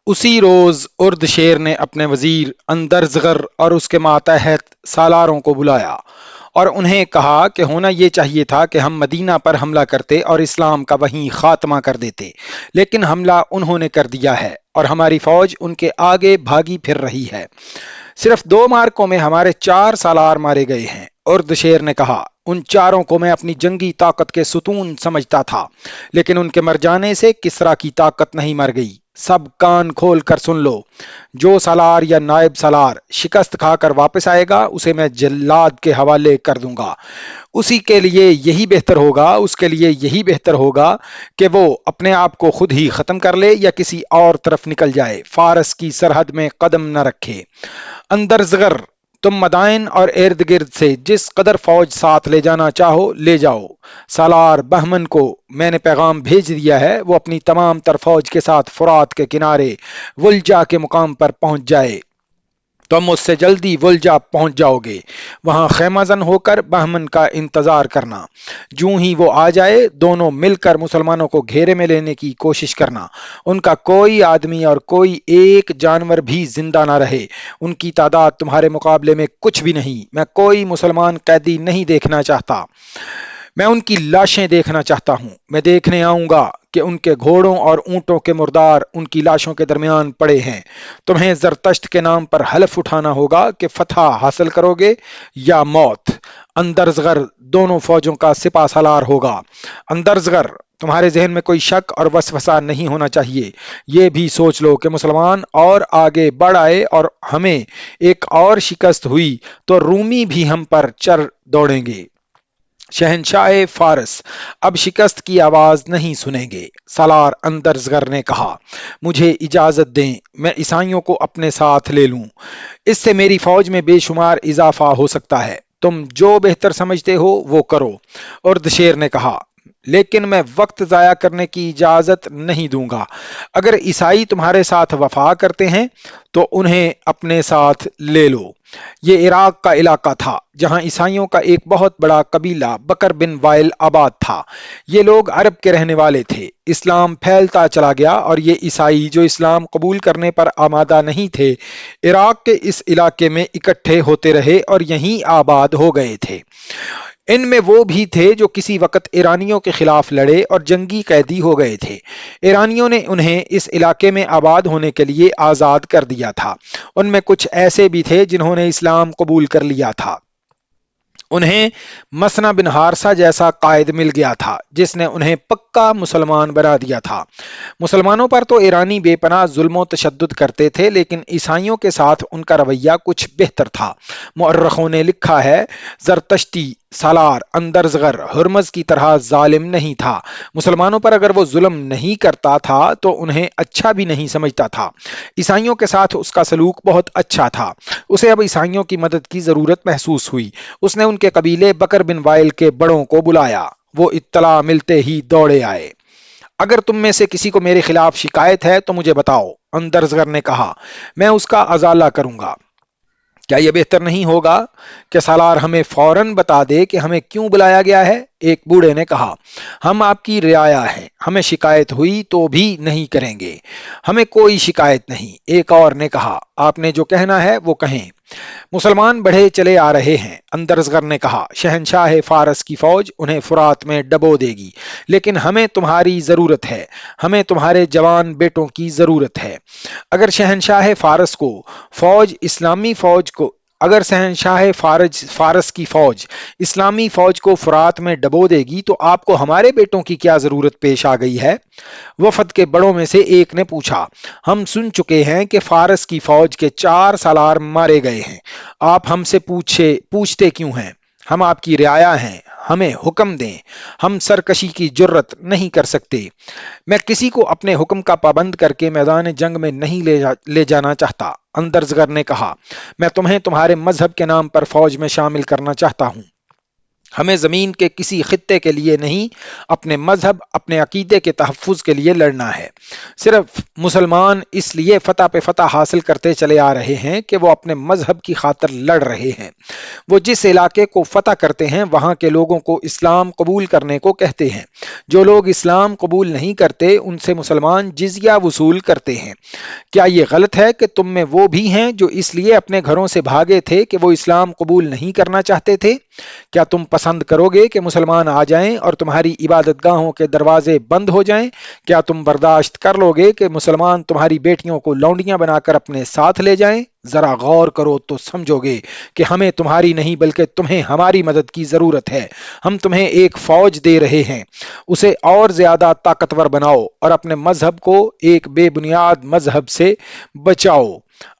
اسی روز ارد شیر نے اپنے وزیر اندرزغر اور اس کے ماتحت سالاروں کو بلایا اور انہیں کہا کہ ہونا یہ چاہیے تھا کہ ہم مدینہ پر حملہ کرتے اور اسلام کا وہیں خاتمہ کر دیتے، لیکن حملہ انہوں نے کر دیا ہے اور ہماری فوج ان کے آگے بھاگی پھر رہی ہے۔ صرف 2 معرکوں میں ہمارے 4 سالار مارے گئے ہیں۔ اردشیر نے کہا، ان چاروں کو میں اپنی جنگی طاقت کے ستون سمجھتا تھا، لیکن ان کے مر جانے سے کسرا کی طاقت نہیں مر گئی۔ سب کان کھول کر سن لو، جو سالار یا نائب سالار شکست کھا کر واپس آئے گا اسے میں جلاد کے حوالے کر دوں گا۔ اسی کے لیے یہی بہتر ہوگا اس کے لیے یہی بہتر ہوگا کہ وہ اپنے آپ کو خود ہی ختم کر لے یا کسی اور طرف نکل جائے، فارس کی سرحد میں قدم نہ رکھے۔ اندرزغر، تم مدائن اور ارد گرد سے جس قدر فوج ساتھ لے جانا چاہو لے جاؤ۔ سالار بہمن کو میں نے پیغام بھیج دیا ہے، وہ اپنی تمام تر فوج کے ساتھ فرات کے کنارے ولجا کے مقام پر پہنچ جائے۔ تم اس سے جلدی ولجا پہنچ جاؤ گے، وہاں خیمہ زن ہو کر بہمن کا انتظار کرنا۔ جوں ہی وہ آ جائے دونوں مل کر مسلمانوں کو گھیرے میں لینے کی کوشش کرنا۔ ان کا کوئی آدمی اور کوئی ایک جانور بھی زندہ نہ رہے، ان کی تعداد تمہارے مقابلے میں کچھ بھی نہیں۔ میں کوئی مسلمان قیدی نہیں دیکھنا چاہتا، میں ان کی لاشیں دیکھنا چاہتا ہوں۔ میں دیکھنے آؤں گا کہ ان کے گھوڑوں اور اونٹوں کے مردار ان کی لاشوں کے درمیان پڑے ہیں۔ تمہیں زرتشت کے نام پر حلف اٹھانا ہوگا کہ فتح حاصل کرو گے یا موت۔ اندرزغر دونوں فوجوں کا سپہ سالار ہوگا۔ اندرزغر، تمہارے ذہن میں کوئی شک اور وسوسہ نہیں ہونا چاہیے۔ یہ بھی سوچ لو کہ مسلمان اور آگے بڑھ آئے اور ہمیں ایک اور شکست ہوئی تو رومی بھی ہم پر چر دوڑیں گے۔ شہنشاہ فارس اب شکست کی آواز نہیں سنیں گے۔ سالار اندرزغر نے کہا، مجھے اجازت دیں میں عیسائیوں کو اپنے ساتھ لے لوں، اس سے میری فوج میں بے شمار اضافہ ہو سکتا ہے۔ تم جو بہتر سمجھتے ہو وہ کرو۔ اردشیر نے کہا، لیکن میں وقت ضائع کرنے کی اجازت نہیں دوں گا۔ اگر عیسائی تمہارے ساتھ وفا کرتے ہیں تو انہیں اپنے ساتھ لے لو۔ یہ عراق کا علاقہ تھا جہاں عیسائیوں کا ایک بہت بڑا قبیلہ بکر بن وائل آباد تھا۔ یہ لوگ عرب کے رہنے والے تھے۔ اسلام پھیلتا چلا گیا اور یہ عیسائی جو اسلام قبول کرنے پر آمادہ نہیں تھے، عراق کے اس علاقے میں اکٹھے ہوتے رہے اور یہیں آباد ہو گئے تھے۔ ان میں وہ بھی تھے جو کسی وقت ایرانیوں کے خلاف لڑے اور جنگی قیدی ہو گئے تھے۔ ایرانیوں نے انہیں اس علاقے میں آباد ہونے کے لیے آزاد کر دیا تھا۔ ان میں کچھ ایسے بھی تھے جنہوں نے اسلام قبول کر لیا تھا۔ انہیں مسنا بن ہارسہ جیسا قائد مل گیا تھا جس نے انہیں پکا مسلمان بنا دیا تھا۔ مسلمانوں پر تو ایرانی بے پناہ ظلم و تشدد کرتے تھے، لیکن عیسائیوں کے ساتھ ان کا رویہ کچھ بہتر تھا۔ مورخوں نے لکھا ہے، زرتشتی سالار اندرزغر ہرمز کی طرح ظالم نہیں تھا۔ مسلمانوں پر اگر وہ ظلم نہیں کرتا تھا تو انہیں اچھا بھی نہیں سمجھتا تھا۔ عیسائیوں کے ساتھ اس کا سلوک بہت اچھا تھا۔ اسے اب عیسائیوں کی مدد کی ضرورت محسوس ہوئی۔ اس نے ان کے قبیلے بکر بن وائل کے بڑوں کو بلایا۔ وہ اطلاع ملتے ہی دوڑے آئے۔ اگر تم میں سے کسی کو میرے خلاف شکایت ہے تو مجھے بتاؤ، اندرزغر نے کہا، میں اس کا ازالہ کروں گا۔ کیا یہ بہتر نہیں ہوگا کہ سالار ہمیں فوراً بتا دے کہ ہمیں کیوں بلایا گیا ہے؟ ایک بوڑھے نے کہا، ہم آپ کی رعایا ہیں، ہمیں شکایت ہوئی تو بھی نہیں کریں گے۔ ہمیں کوئی شکایت نہیں، ایک اور نے کہا، آپ نے جو کہنا ہے وہ کہیں۔ مسلمان بڑھے چلے آ رہے ہیں، اندرزغر نے کہا، شہنشاہ فارس کی فوج انہیں فرات میں ڈبو دے گی، لیکن ہمیں تمہاری ضرورت ہے، ہمیں تمہارے جوان بیٹوں کی ضرورت ہے۔ اگر شہنشاہ فارس کو فوج اسلامی فوج کو اگر شہنشاہ فارس کی فوج اسلامی فوج کو فرات میں ڈبو دے گی تو آپ کو ہمارے بیٹوں کی کیا ضرورت پیش آ گئی ہے؟ وفد کے بڑوں میں سے ایک نے پوچھا، ہم سن چکے ہیں کہ فارس کی فوج کے 4 سالار مارے گئے ہیں، آپ ہم سے پوچھتے کیوں ہیں؟ ہم آپ کی رعایا ہیں، ہمیں حکم دیں، ہم سرکشی کی جرت نہیں کر سکتے۔ میں کسی کو اپنے حکم کا پابند کر کے میدان جنگ میں نہیں لے جانا چاہتا۔ اندرزغر نے کہا، میں تمہیں تمہارے مذہب کے نام پر فوج میں شامل کرنا چاہتا ہوں۔ ہمیں زمین کے کسی خطے کے لیے نہیں، اپنے مذہب، اپنے عقیدے کے تحفظ کے لیے لڑنا ہے۔ صرف مسلمان اس لیے فتح پہ فتح حاصل کرتے چلے آ رہے ہیں کہ وہ اپنے مذہب کی خاطر لڑ رہے ہیں۔ وہ جس علاقے کو فتح کرتے ہیں وہاں کے لوگوں کو اسلام قبول کرنے کو کہتے ہیں۔ جو لوگ اسلام قبول نہیں کرتے ان سے مسلمان جزیہ وصول کرتے ہیں۔ کیا یہ غلط ہے کہ تم میں وہ بھی ہیں جو اس لیے اپنے گھروں سے بھاگے تھے کہ وہ اسلام قبول نہیں کرنا چاہتے تھے؟ کیا تم پسند کرو گے کہ مسلمان آ جائیں اور تمہاری عبادت گاہوں کے دروازے بند ہو جائیں؟ کیا تم برداشت کر لو گے کہ مسلمان تمہاری بیٹیوں کو لونڈیاں بنا کر اپنے ساتھ لے جائیں؟ ذرا غور کرو تو سمجھو گے کہ ہمیں تمہاری نہیں بلکہ تمہیں ہماری مدد کی ضرورت ہے۔ ہم تمہیں ایک فوج دے رہے ہیں، اسے اور زیادہ طاقتور بناؤ اور اپنے مذہب کو ایک بے بنیاد مذہب سے بچاؤ۔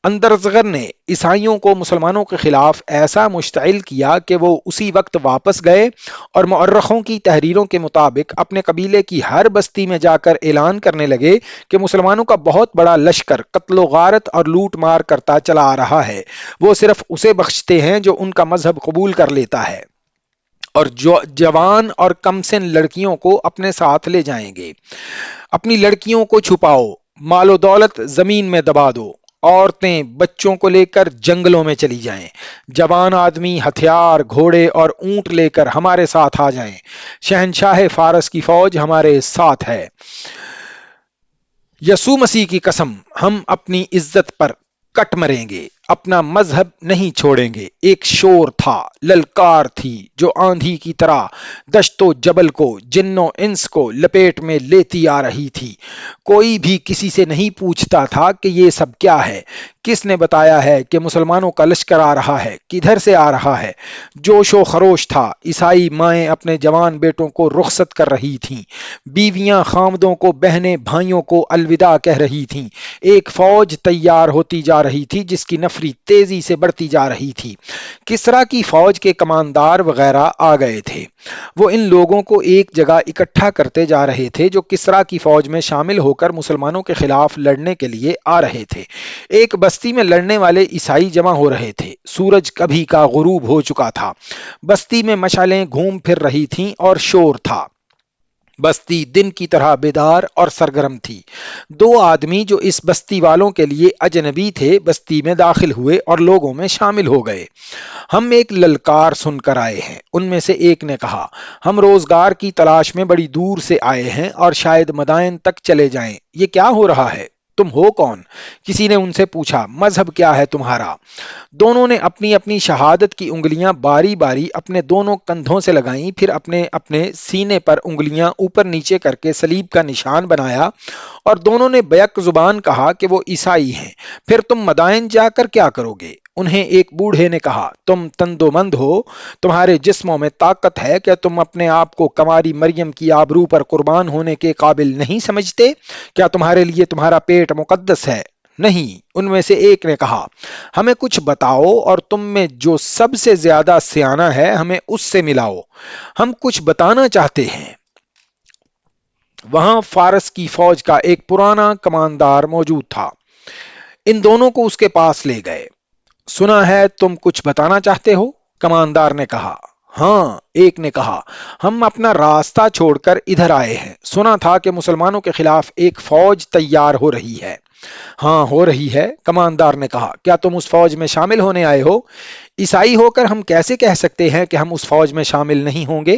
اندرزغر نے عیسائیوں کو مسلمانوں کے خلاف ایسا مشتعل کیا کہ وہ اسی وقت واپس گئے اور مؤرخوں کی تحریروں کے مطابق اپنے قبیلے کی ہر بستی میں جا کر اعلان کرنے لگے کہ مسلمانوں کا بہت بڑا لشکر قتل و غارت اور لوٹ مار کرتا چلا آ رہا ہے، وہ صرف اسے بخشتے ہیں جو ان کا مذہب قبول کر لیتا ہے، اور جو جوان اور کم سن لڑکیوں کو اپنے ساتھ لے جائیں گے۔ اپنی لڑکیوں کو چھپاؤ، مال و دولت زمین میں دبا دو، عورتیں بچوں کو لے کر جنگلوں میں چلی جائیں، جوان آدمی ہتھیار، گھوڑے اور اونٹ لے کر ہمارے ساتھ آ جائیں۔ شہنشاہ فارس کی فوج ہمارے ساتھ ہے۔ یسوع مسیح کی قسم، ہم اپنی عزت پر کٹ مریں گے، اپنا مذہب نہیں چھوڑیں گے۔ ایک شور تھا، للکار تھی جو آندھی کی طرح دشت و جبل کو، جن و انس کو لپیٹ میں لیتی آ رہی تھی۔ کوئی بھی کسی سے نہیں پوچھتا تھا کہ یہ سب کیا ہے۔ کس نے بتایا ہے کہ مسلمانوں کا لشکر آ رہا ہے؟ کدھر سے آ رہا ہے؟ جوش و خروش تھا، عیسائی مائیں اپنے جوان بیٹوں کو رخصت کر رہی تھیں، بیویاں خامدوں کو، بہنیں بھائیوں کو الوداع کہہ رہی تھیں۔ ایک فوج تیار ہوتی جا رہی تھی جس کی نفری تیزی سے بڑھتی جا رہی تھی۔ کسرا کی فوج کے کماندار وغیرہ آ گئے تھے۔ وہ ان لوگوں کو ایک جگہ اکٹھا کرتے جا رہے تھے جو کسرا کی فوج میں شامل ہو کر مسلمانوں کے خلاف لڑنے کے لیے آ رہے تھے۔ ایک بستی میں لڑنے والے عیسائی جمع ہو رہے تھے۔ سورج کبھی کا غروب ہو چکا تھا، بستی میں مشعلیں گھوم پھر رہی تھیں اور شور تھا۔ بستی دن کی طرح بیدار اور سرگرم تھی۔ دو آدمی جو اس بستی والوں کے لیے اجنبی تھے بستی میں داخل ہوئے اور لوگوں میں شامل ہو گئے۔ ہم ایک للکار سن کر آئے ہیں، ان میں سے ایک نے کہا۔ ہم روزگار کی تلاش میں بڑی دور سے آئے ہیں اور شاید مدائن تک چلے جائیں۔ یہ کیا ہو رہا ہے؟ تم ہو کون؟ کسی نے ان سے پوچھا۔ مذہب کیا ہے تمہارا؟ دونوں نے اپنی اپنی شہادت کی انگلیاں باری باری اپنے دونوں کندھوں سے لگائیں، پھر اپنے اپنے سینے پر انگلیاں اوپر نیچے کر کے صلیب کا نشان بنایا، اور دونوں نے بیک زبان کہا کہ وہ عیسائی ہیں۔ پھر تم مدائن جا کر کیا کرو گے؟ انہیں ایک بوڑھے نے کہا، تم تندو مند ہو، تمہارے جسموں میں طاقت ہے، کیا تم اپنے آپ کو کماری مریم کی آبرو پر قربان ہونے کے قابل نہیں سمجھتے؟ کیا تمہارے لیے تمہارا پیٹ مقدس ہے؟ نہیں، ان میں سے ایک نے کہا، ہمیں کچھ بتاؤ اور تم میں جو سب سے زیادہ سیانہ ہے ہمیں اس سے ملاؤ، ہم کچھ بتانا چاہتے ہیں۔ وہاں فارس کی فوج کا ایک پرانا کماندار موجود تھا۔ ان دونوں کو اس کے پاس لے گئے۔ سنا ہے تم کچھ بتانا چاہتے ہو؟ کماندار نے کہا۔ ہاں، ایک نے کہا، ہم اپنا راستہ چھوڑ کر ادھر آئے ہیں، سنا تھا کہ مسلمانوں کے خلاف ایک فوج تیار ہو رہی ہے۔ ہاں، ہو رہی ہے، کماندار نے کہا۔ کیا تم اس فوج میں شامل ہونے آئے ہو؟ عیسائی ہو کر ہم کیسے کہہ سکتے ہیں کہ ہم اس فوج میں شامل نہیں ہوں گے؟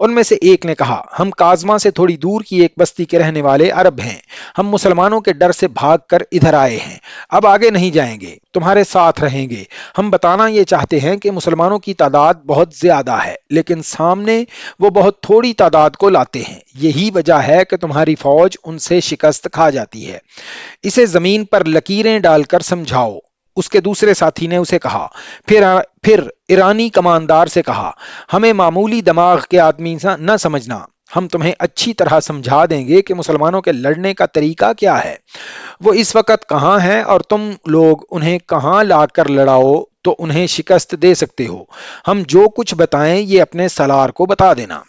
ان میں سے ایک نے کہا، ہم کازما سے تھوڑی دور کی ایک بستی کے رہنے والے عرب ہیں، ہم مسلمانوں کے ڈر سے بھاگ کر ادھر آئے ہیں، اب آگے نہیں جائیں گے، تمہارے ساتھ رہیں گے۔ ہم بتانا یہ چاہتے ہیں کہ مسلمانوں کی تعداد بہت زیادہ ہے لیکن سامنے وہ بہت تھوڑی تعداد کو لاتے ہیں، یہی وجہ ہے کہ تمہاری فوج ان سے شکست کھا جاتی ہے۔ اسے زمین پر لکیریں ڈال کر سمجھاؤ۔ اس کے دوسرے ساتھی نے اسے کہا۔ پھر ایرانی کماندار سے کہا، ہمیں معمولی دماغ کے آدمی نہ سمجھنا، ہم تمہیں اچھی طرح سمجھا دیں گے کہ مسلمانوں کے لڑنے کا طریقہ کیا ہے۔ وہ اس وقت کہاں ہیں اور تم لوگ انہیں کہاں لا کر لڑاؤ تو انہیں شکست دے سکتے ہو۔ ہم جو کچھ بتائیں یہ اپنے سالار کو بتا دینا۔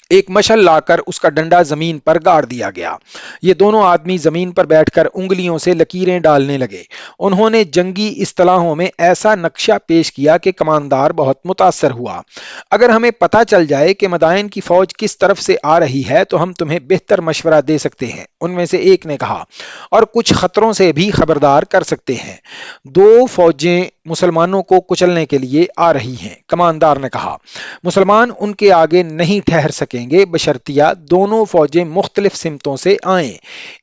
ایک مشل لاکر اس کا ڈنڈا زمین پر گاڑ دیا گیا۔ یہ دونوں آدمی زمین پر بیٹھ کر انگلیوں سے لکیریں ڈالنے لگے۔ انہوں نے جنگی اصطلاحوں میں ایسا نقشہ پیش کیا کہ کماندار بہت متاثر ہوا۔ اگر ہمیں پتہ چل جائے کہ مدائن کی فوج کس طرف سے آ رہی ہے تو ہم تمہیں بہتر مشورہ دے سکتے ہیں، ان میں سے ایک نے کہا، اور کچھ خطروں سے بھی خبردار کر سکتے ہیں۔ دو فوجیں مسلمانوں کو کچلنے کے لیے آ رہی ہیں، کماندار نے کہا۔ مسلمان ان کے آگے نہیں ٹھہر سکیں گے بشرطیہ دونوں فوجیں مختلف سمتوں سے آئیں۔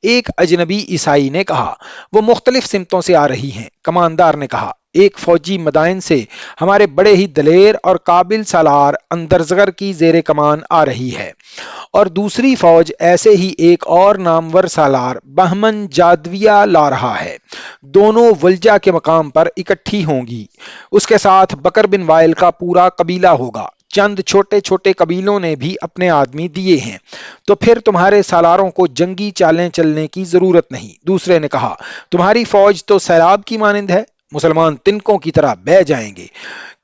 ایک اجنبی عیسائی نے کہا، وہ مختلف سمتوں سے آ رہی ہیں، کماندار نے کہا۔ ایک فوجی مدائن سے ہمارے بڑے ہی دلیر اور قابل سالار اندرزغر کی زیر کمان آ رہی ہے، اور دوسری فوج ایسے ہی ایک اور نامور سالار بہمن جادویہ لا رہا ہے۔ دونوں ولجہ کے مقام پر اکٹھی ہوں گی۔ اس کے ساتھ بکر بن وائل کا پورا قبیلہ ہوگا۔ چند چھوٹے چھوٹے قبیلوں نے بھی اپنے آدمی دیے ہیں، تو پھر تمہارے سالاروں کو جنگی چالیں چلنے کی ضرورت نہیں۔ دوسرے نے کہا، تمہاری فوج تو سیلاب کی مانند ہے، مسلمان تنکوں کی طرح بہہ جائیں گے۔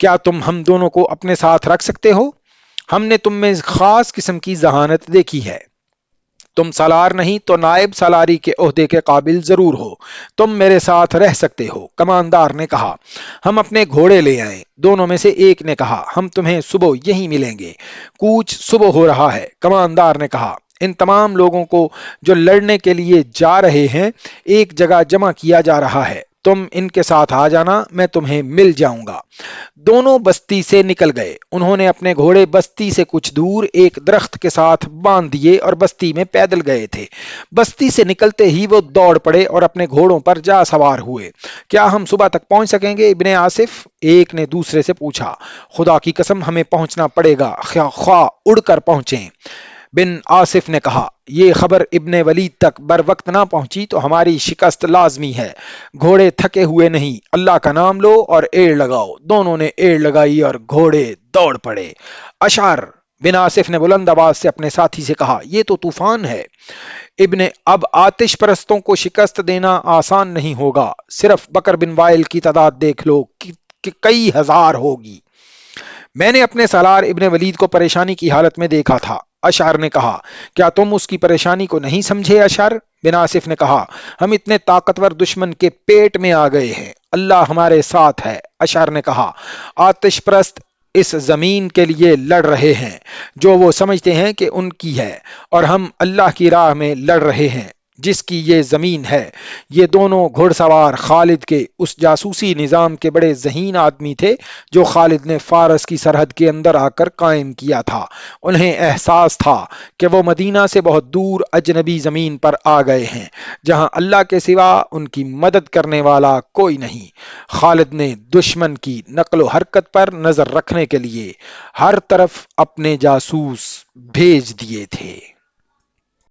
کیا تم ہم دونوں کو اپنے ساتھ رکھ سکتے ہو؟ ہم نے تم میں خاص قسم کی ذہانت دیکھی ہے۔ تم سالار نہیں تو نائب سالاری کے عہدے کے قابل ضرور ہو۔ تم میرے ساتھ رہ سکتے ہو، کماندار نے کہا۔ ہم اپنے گھوڑے لے آئیں، دونوں میں سے ایک نے کہا۔ ہم تمہیں صبح یہیں ملیں گے، کوچ صبح ہو رہا ہے، کماندار نے کہا۔ ان تمام لوگوں کو جو لڑنے کے لیے جا رہے ہیں ایک جگہ جمع کیا جا رہا ہے، تم ان کے ساتھ آ جانا، میں تمہیں مل جاؤں گا۔ دونوں بستی سے نکل گئے۔ انہوں نے اپنے گھوڑے بستی سے کچھ دور ایک درخت کے ساتھ باندھ دیے اور بستی میں پیدل گئے تھے۔ بستی سے نکلتے ہی وہ دوڑ پڑے اور اپنے گھوڑوں پر جا سوار ہوئے۔ کیا ہم صبح تک پہنچ سکیں گے ابن آصف؟ ایک نے دوسرے سے پوچھا۔ خدا کی قسم ہمیں پہنچنا پڑے گا، خواہ اڑ کر پہنچیں۔ بن آصف نے کہا، یہ خبر ابن ولید تک بر وقت نہ پہنچی تو ہماری شکست لازمی ہے۔ گھوڑے تھکے ہوئے نہیں، اللہ کا نام لو اور ایڑ لگاؤ۔ دونوں نے ایڑ لگائی اور گھوڑے دوڑ پڑے۔ اشعر، بن آصف نے بلند آواز سے اپنے ساتھی سے کہا، یہ تو طوفان ہے۔ اب آتش پرستوں کو شکست دینا آسان نہیں ہوگا۔ صرف بکر بن وائل کی تعداد دیکھ لو کہ کئی ہزار ہوگی۔ میں نے اپنے سالار ابن ولید کو پریشانی کی حالت میں دیکھا تھا، اشعر نے کہا۔ کیا تم اس کی پریشانی کو نہیں سمجھے اشعر؟ بن آصف نے کہا، ہم اتنے طاقتور دشمن کے پیٹ میں آ گئے ہیں، اللہ ہمارے ساتھ ہے۔ اشعر نے کہا، آتش پرست اس زمین کے لیے لڑ رہے ہیں جو وہ سمجھتے ہیں کہ ان کی ہے، اور ہم اللہ کی راہ میں لڑ رہے ہیں جس کی یہ زمین ہے۔ یہ دونوں گھڑ سوار خالد کے اس جاسوسی نظام کے بڑے ذہین آدمی تھے جو خالد نے فارس کی سرحد کے اندر آ کر قائم کیا تھا۔ انہیں احساس تھا کہ وہ مدینہ سے بہت دور اجنبی زمین پر آ گئے ہیں جہاں اللہ کے سوا ان کی مدد کرنے والا کوئی نہیں۔ خالد نے دشمن کی نقل و حرکت پر نظر رکھنے کے لیے ہر طرف اپنے جاسوس بھیج دیے تھے۔